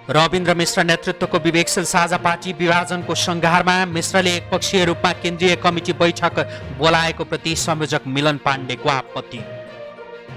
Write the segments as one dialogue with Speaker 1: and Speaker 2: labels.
Speaker 1: रविन्द्र मिश्र नेतृत्वको विवेकशील साझा पार्टी विभाजनको संघारमा मिश्रले एकपक्षीय रूपमा केन्द्रीय कमिटी बैठक बोलाएको प्रति संयोजक मिलन पाण्डेको आपत्ति।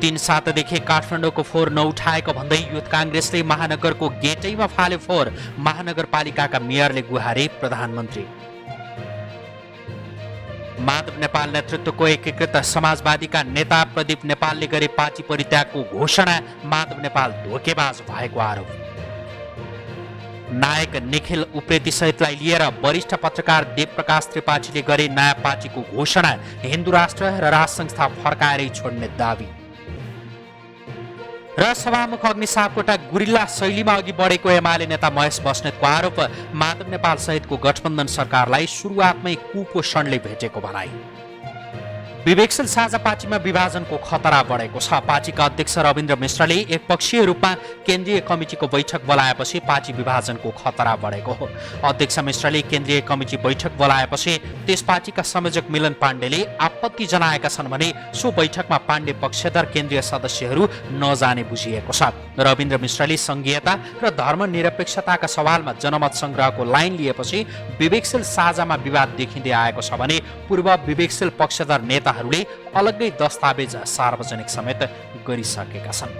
Speaker 1: 3 सातादेखि काठमाडौँको फोहोर नउठाएको भन्दै युथ काङ्ग्रेसले महानगरको गेटैमा फाल्यो फोहोर, महानगरपालिकाका मेयरले गुहारे प्रधानमन्त्री। माधव नेपाल नेतृत्वको एकीकृत समाजवादीका नेता प्रदीप नेपालले गरे पार्टी परित्यागको घोषणा, माधव नेपाल धोकेबाज भएको आरोप। नायक निखिल उप्रेती सहितलाई लिएर वरिष्ठ पत्रकार देवप्रकाश त्रिपाठीले गरे नयाँ पार्टीको घोषणा, हिन्दू राष्ट्र र राज संस्था फर्काएरै छोड्ने दावी। र सभामुख अग्नि सापकोटा गुरिल्ला शैलीमा अघि बढेको एमाले नेता महेश बस्नेतको आरोप, माधव नेपाल सहितको गठबन्धन सरकारलाई सुरुवातमै कुपोषणले भेटेको भनाई। विवेकशील साझा पार्टीमा विभाजनको खतरा बढेको छ। पार्टीका अध्यक्ष रविन्द्र मिश्रले एकपक्षीय रूपमा केन्द्रीय कमिटीको बैठक बोलाएपछि पार्टी विभाजनको खतरा बढेको हो। अध्यक्ष मिश्रले केन्द्रीय कमिटी बैठक बोलाएपछि त्यस पार्टीका संयोजक मिलन पाण्डेले आपत्ति जनाएका छन् भने सो बैठकमा पाण्डे पक्षधर केन्द्रीय सदस्यहरू नजाने बुझिएको छ। रविन्द्र मिश्रले संघीयता र धर्मनिरपेक्षताका सवालमा जनमत संग्रहको लाइन लिएपछि विवेकशील साझामा विवाद देखिँदै आएको छ भने पूर्व विवेकशील पक्षधर नेता अलग्गै दस्तावेज सार्वजनिक समेत गरिसकेका छन्।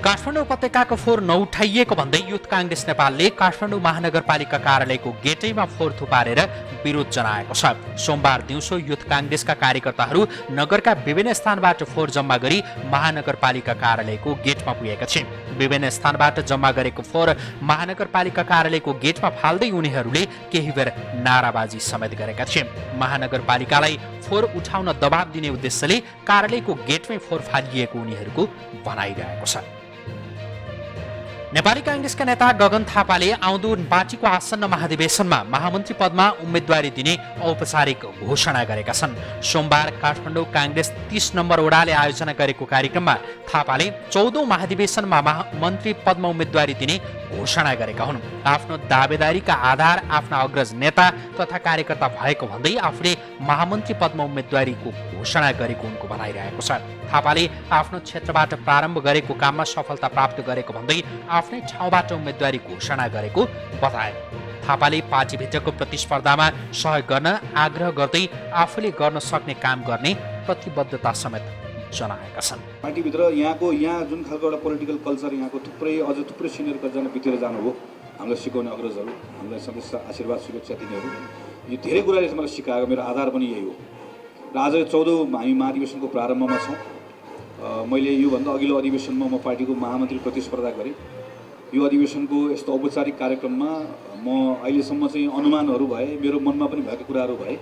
Speaker 1: काठमाडौँ उपत्यकाको फोहोर नउठाइएको भन्दै युथ काङ्ग्रेस नेपालले काठमाडौँ महानगरपालिका कार्यालयको गेटैमा फोहोर थुपारेर विरोध जनाएको छ। सोमबार दिउँसो युथ काङ्ग्रेसका कार्यकर्ताहरू नगरका विभिन्न स्थानबाट फोहोर जम्मा गरी महानगरपालिका कार्यालयको गेटमा पुगेका थिए। विभिन्न स्थानबाट जम्मा गरेको फोहोर महानगरपालिका कार्यालयको गेटमा फाल्दै उनीहरूले केही बेर नाराबाजी समेत गरेका थिए। महानगरपालिकालाई फोहोर उठाउन दबाब दिने उद्देश्यले कार्यालयको गेटमै फोहोर फालिएको उनीहरूको भनाइरहेको छ। नेपाली काङ्ग्रेसका नेता गगन थापाले आउँदो पार्टीको आसन्न महाधिवेशनमा महामन्त्री पदमा उम्मेदवारी दिने औपचारिक घोषणा गरेका छन्। सोमबार काठमाडौँ काङ्ग्रेस 30 नम्बर वडाले आयोजना गरेको कार्यक्रममा थापाले 14औं महाधिवेशनमा महामन्त्री पदमा उम्मेदवारी दिने घोषणा गरेका हुन्। आफ्नो दावेदारीका आधार आफ्ना अग्रज नेता तथा कार्यकर्ता भएको भन्दै आफूले महामन्त्री पदमा उम्मेदवारीको घोषणा गरेको उनको भनाइरहेको छ। थापाले आफ्नो क्षेत्रबाट प्रारम्भ गरेको काममा सफलता प्राप्त गरेको भन्दै आफ्नै ठाउँबाट उम्मेदवारी घोषणा गरेको बताए। थापाले पार्टीभित्रको प्रतिस्पर्धामा सहयोग गर्न आग्रह गर्दै आफूले गर्न सक्ने काम गर्ने प्रतिबद्धता समेत जनाएका छन्।
Speaker 2: पार्टीभित्र यहाँ जुन खालको एउटा पोलिटिकल कल्चर यहाँको थुप्रै सिनियर कतिजना बितेर जानुभयो, हामीलाई सिकाउने अग्रजहरू, हामीलाई सदस्य आशीर्वाद शुभेच्छा दिनेहरू, यो धेरै कुराले मलाई सिकाएको मेरो आधार पनि यही हो। र आज 14औं हामी महाधिवेशनको प्रारम्भमा छौँ। मैले योभन्दा अघिल्लो अधिवेशनमा म पार्टीको महामन्त्री प्रतिस्पर्धा गरेँ। यो अधिवेशनको यस्तो औपचारिक कार्यक्रममा म अहिलेसम्म चाहिँ अनुमानहरू भए, मेरो मनमा पनि भएको कुराहरू भए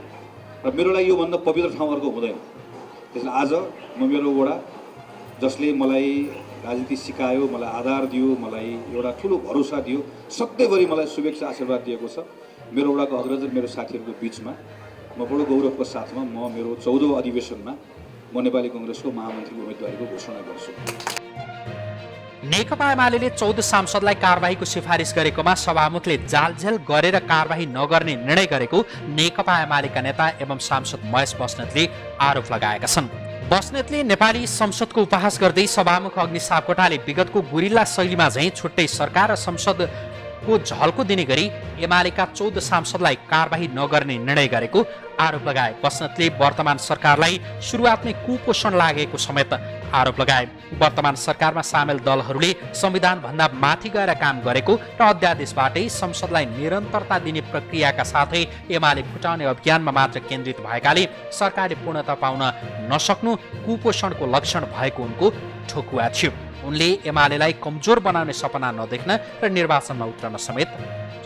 Speaker 2: र मेरो लागि योभन्दा पवित्र ठाउँ अर्को हुँदैन। त्यसले आज म मेरो वडा जसले मलाई राजनीति सिकायो, मलाई आधार दियो, मलाई एउटा ठुलो भरोसा दियो, सधैँभरि मलाई शुभेच्छा आशीर्वाद दिएको छ, मेरो वडाको अग्रज र मेरो साथीहरूको बिचमा म बडो गौरवको साथमा म मेरो 14औं अधिवेशनमा म नेपाली काङ्ग्रेसको महामन्त्रीको उम्मेदवारीको घोषणा गर्छु।
Speaker 1: नेकपा एमाले 14 सांसदलाई कारबाहीको सिफारिस गरेकोमा सभामुखले जालझेल गरेर कारबाही नगर्ने निर्णय गरेको नेकपा एमालेका नेता एवं सांसद महेश बस्नेतले आरोप लगाएका छन्। बस्नेतले नेपाली संसदको उपहास गर्दै सभामुख अग्नि सापकोटाले विगतको गुरिल्ला शैलीमा झैं छुट्टै सरकार र संसदको झल्को दिने गरी एमालेका 14 सांसदलाई कारबाही नगर्ने निर्णय गरेको आरोप लगाए। बस्नेतले वर्तमान सरकारलाई सुरुवातमै कुपोषण लागेको समेत आरोप लगाए। वर्तमान सरकारमा सामेल दलहरूले संविधान भन्दा माथि गएर काम गरेको र अध्यादेशबाटै संसदलाई निरन्तरता दिने प्रक्रियाका साथै एमाले फुटाउने अभियानमा मात्र केन्द्रित भएकाले सरकारले पूर्णता पाउन नसक्नु कुपोषणको लक्षण भएको उनको ठोकुवा थियो। उनले एमालेलाई कमजोर बनाउने सपना नदेख्न र निर्वाचनमा उत्रन समेत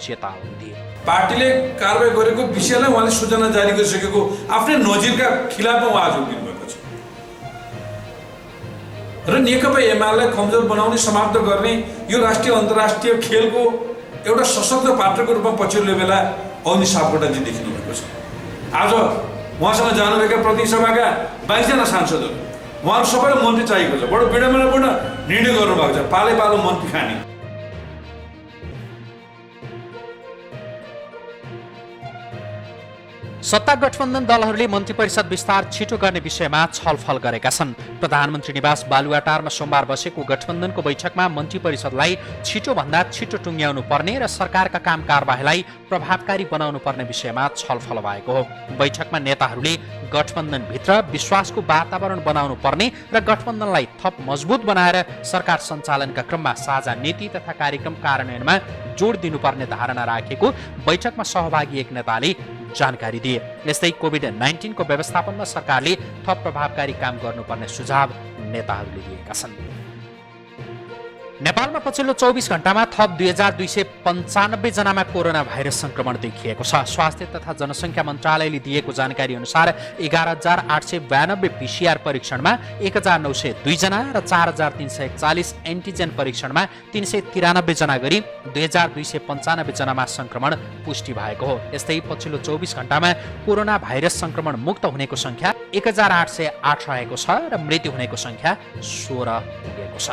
Speaker 1: चेतावनी दिए।
Speaker 3: पार्टीले कारबाही गरेको विषयलाई उहाँले सूचना जारी गरिसकेको आफ्नै नजिरका खिलाफमा उहाँ आज उभिनु भएको छ र नेकपा एमालेलाई कमजोर बनाउने, समाप्त गर्ने यो राष्ट्रिय अन्तर्राष्ट्रिय खेलको एउटा सशक्त पात्रको रूपमा पछिल्लो बेला अग्नि सापकोटाजी देखिनु भएको छ। आज उहाँसँग जानुभएका प्रतिनिधि सभाका 22 जना सांसदहरू, उहाँहरू सबैलाई मन्त्री चाहिएको छ। बडो विडम्बनापूर्ण निर्णय गर्नुभएको छ, पालै पालो मन्त्री खाने।
Speaker 1: सत्ता गठबन्धन दलहरूले मन्त्री परिषद विस्तार छिटो गर्ने विषयमा छलफल गरेका छन्। प्रधानमन्त्री निवास बालुवाटारमा सोमबार बसेको गठबन्धनको बैठकमा मन्त्री परिषदलाई छिटोभन्दा छिटो टुङ्ग्याउनु पर्ने र सरकारका काम कारबाहीलाई प्रभावकारी बनाउनु पर्ने विषयमा छलफल भएको हो। बैठकमा नेताहरूले गठबन्धनभित्र विश्वासको वातावरण बनाउनु पर्ने र गठबन्धनलाई थप मजबुत बनाएर सरकार सञ्चालनका क्रममा साझा नीति तथा कार्यक्रम कार्यान्वयनमा जोड दिनुपर्ने धारणा राखेको बैठकमा सहभागी एक नेताले जानकारी दिए। यस्तै कोभिड-19 को व्यवस्थापनमा सरकारले थप प्रभावकारी काम गर्नुपर्ने सुझाव नेताहरूले दिएका छन्। नेपालमा पछिल्लो 24 घण्टामा थप 2295 जनामा कोरोना भाइरस संक्रमण देखिएको छ। स्वास्थ्य तथा जनसङ्ख्या मन्त्रालयले दिएको जानकारी अनुसार 11,892 PCR परीक्षणमा 1,902 जना र 4,341 एन्टिजेन परीक्षणमा 393 जना गरी 2,295 जनामा संक्रमण पुष्टि भएको हो। यस्तै पछिल्लो 24 घण्टामा कोरोना भाइरस संक्रमण मुक्त हुनेको संख्या 1,808 रहेको छ र मृत्यु हुनेको संख्या 16 पुगेको छ।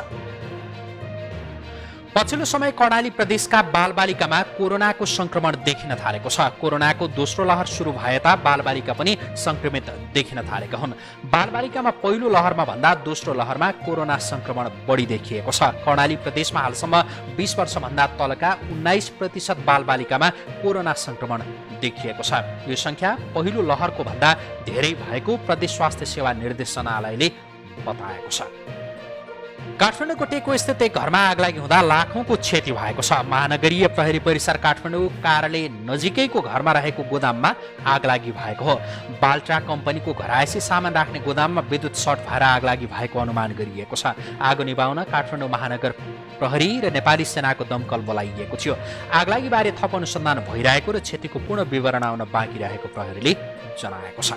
Speaker 1: पछिल्लो समय कर्णाली प्रदेशका बालबालिकामा कोरोनाको संक्रमण देखिन थालेको छ। कोरोनाको दोस्रो लहर सुरु भएता बालबालिका पनि संक्रमित देखिन थालेका हुन्। बालबालिकामा पहिलो लहरमा भन्दा दोस्रो लहरमा कोरोना संक्रमण बढी देखिएको छ। कर्णाली प्रदेशमा हालसम्म 20 वर्षभन्दा तलका 19% बालबालिकामा कोरोना संक्रमण देखिएको छ। यो संख्या पहिलो लहरको भन्दा धेरै भएको प्रदेश स्वास्थ्य सेवा निर्देशनालयले बताएको छ। काठमाडौँको टेको स्थित एक घरमा आगलागी हुँदा लाखौंको क्षति भएको छ। महानगरीय प्रहरी परिसर काठमाडौँ कार्यालय नजिकैको घरमा रहेको गोदाममा आगलागी भएको हो। बाल्ट्रा कम्पनीको घरायसी सामान राख्ने गोदाममा विद्युत सर्ट भएर आगलागी भएको अनुमान गरिएको छ। आगो निभाउन काठमाडौँ महानगर प्रहरी र नेपाली सेनाको दमकल बोलाइएको थियो। आगलागीबारे थप अनुसन्धान भइरहेको र क्षतिको पूर्ण विवरण आउन बाँकी रहेको प्रहरीले जनाएको छ।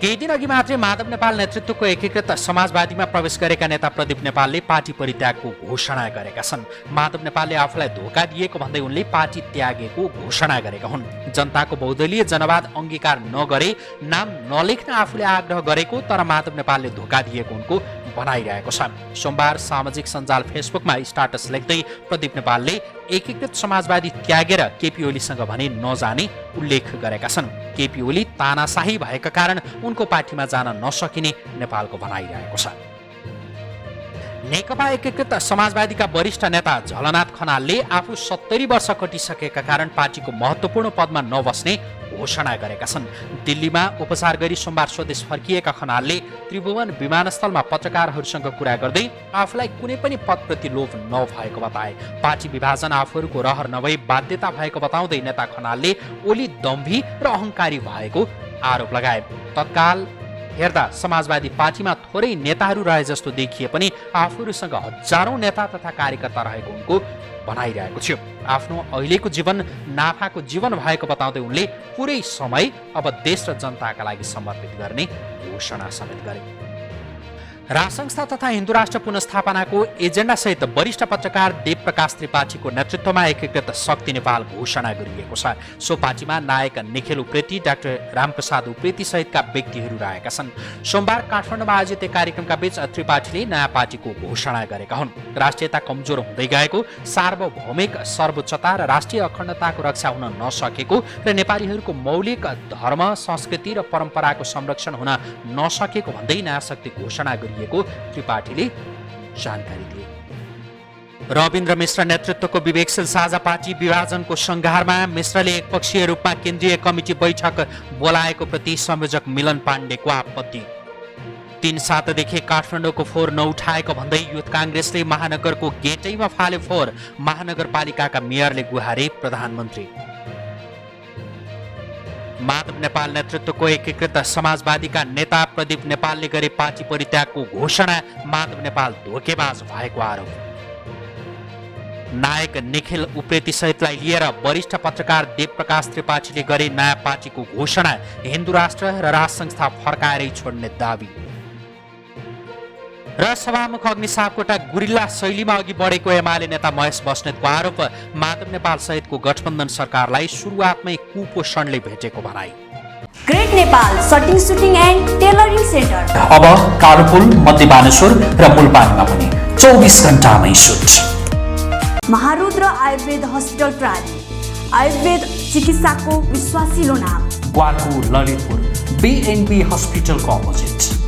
Speaker 1: केही दिन अघि मात्रै माधव नेपाल नेतृत्वको एकीकृत समाजवादीमा प्रवेश गरेका नेता प्रदीप नेपालले पार्टी परित्यागको घोषणा गरेका छन्। माधव नेपालले आफूलाई धोका दिएको भन्दै उनले पार्टी त्यागेको घोषणा गरेका हुन्। जनताको बहुदलीय जनवाद अंगीकार नगरे नाम नलेख्न आफूले आग्रह गरेको तर माधव नेपालले धोका दिएको उनको भनाइरहेको छ। सोमबार सामाजिक सञ्जाल फेसबुकमा स्टाटस लेख्दै प्रदीप नेपालले एकीकृत समाजवादी त्यागेर केपी ओलीसँग भने नजाने उल्लेख गरेका छन्। केपी ओली तानाशाही भएका कारण उनको पार्टीमा जान नसकिने नेपालको भनाइरहेको छ। नेकपा एकीकृत समाजवादीका वरिष्ठ नेता झलनाथ खनालले आफू 70 वर्ष कटिसकेका कारण पार्टीको महत्त्वपूर्ण पदमा नबस्ने घोषणा गरेका छन्। दिल्लीमा उपचार गरी सोमबार स्वदेश फर्किएका खनालले त्रिभुवन विमानस्थलमा पत्रकारहरूसँग कुरा गर्दै आफूलाई कुनै पनि पदप्रति लोभ नभएको बताए। पार्टी विभाजन आफूहरूको रहर नभई बाध्यता भएको बताउँदै नेता खनालले ओली दम्भी र अहंकारी भएको आरोप लगाए। तत्काल हेर्दा समाजवादी पार्टीमा थोरै नेताहरू रहे जस्तो देखिए पनि आफूहरूसँग हजारौं नेता तथा कार्यकर्ता रहेको उनको भनाइरहेको थियो। आफ्नो अहिलेको जीवन नाफाको जीवन भएको बताउँदै उनले पुरै समय अब देश र जनताका लागि समर्पित गर्ने घोषणा समेत गरे। राजसंस्था तथा हिन्दू राष्ट्र पुनर्स्थापनाको एजेन्डा सहित वरिष्ठ पत्रकार देवप्रकाश त्रिपाठीको नेतृत्वमा एकीकृत शक्ति नेपाल घोषणा गरिएको छ। सो पार्टीमा नायक निखिल उप्रेती, डाक्टर रामप्रसाद उप्रेती सहितका व्यक्तिहरू रहेका छन्। सोमबार काठमाडौँमा आयोजित एक कार्यक्रमका बीच त्रिपाठीले नयाँ पार्टीको घोषणा गरेका हुन्। राष्ट्रियता कमजोर हुँदै गएको, सार्वभौमिक सर्वोच्चता र राष्ट्रिय अखण्डताको रक्षा हुन नसकेको र नेपालीहरूको मौलिक धर्म, संस्कृति र परम्पराको संरक्षण हुन नसकेको भन्दै नयाँ शक्ति घोषणा गरिएको त्रिपाठीले जानकारी दिए। रविन्द्र मिश्र नेतृत्वको विवेकशील साझा पार्टी विभाजनको संघारमा मिश्रले एकपक्षीय रूपमा केन्द्रीय कमिटी बैठक बोलाएको प्रति संयोजक मिलन पाण्डेको आपत्ति। 3 सातादेखि काठमाडौँको फोहोर नउठाएको भन्दै युथ काङ्ग्रेसले महानगरको गेटैमा फाले फोहोर। महानगरपालिकाका मेयरले गुहारे प्रधानमन्त्री। माधव नेपाल नेतृत्वको एकीकृत समाजवादीका नेता प्रदीप नेपालले गरे पार्टी परित्यागको घोषणा। माधव नेपाल धोकेबाज भएको आरोप। नायक निखिल उप्रेती सहितलाई लिएर वरिष्ठ पत्रकार देवप्रकाश त्रिपाठीले गरे नयाँ पार्टीको घोषणा। हिन्दू राष्ट्र र राजसंस्था फर्काएरै छोड्ने दावी। र सभामुख अग्नि सापकोटा गुरिल्ला शैलीमा अघि बढेको एमाले नेता महेश बस्नेतको आरोप। माधव नेपाल सहितको गठबन्धन सरकारलाई सुरुवातमै कुपोषणले भेटेको भनाई।
Speaker 4: Great Nepal सटिङ shooting and tailoring centre.
Speaker 1: अब कालोपुल, मध्य बानेश्वर र मुलपानीमा पनि 24 घण्टामै सुट।
Speaker 4: महारुद्र आयुर्वेद हस्पिटल प्राली, आयुर्वेद चिकित्साको विश्वासिलो नाम।
Speaker 1: ग्वालको ललितपुर, BNB हस्पिटलको अपोजिट।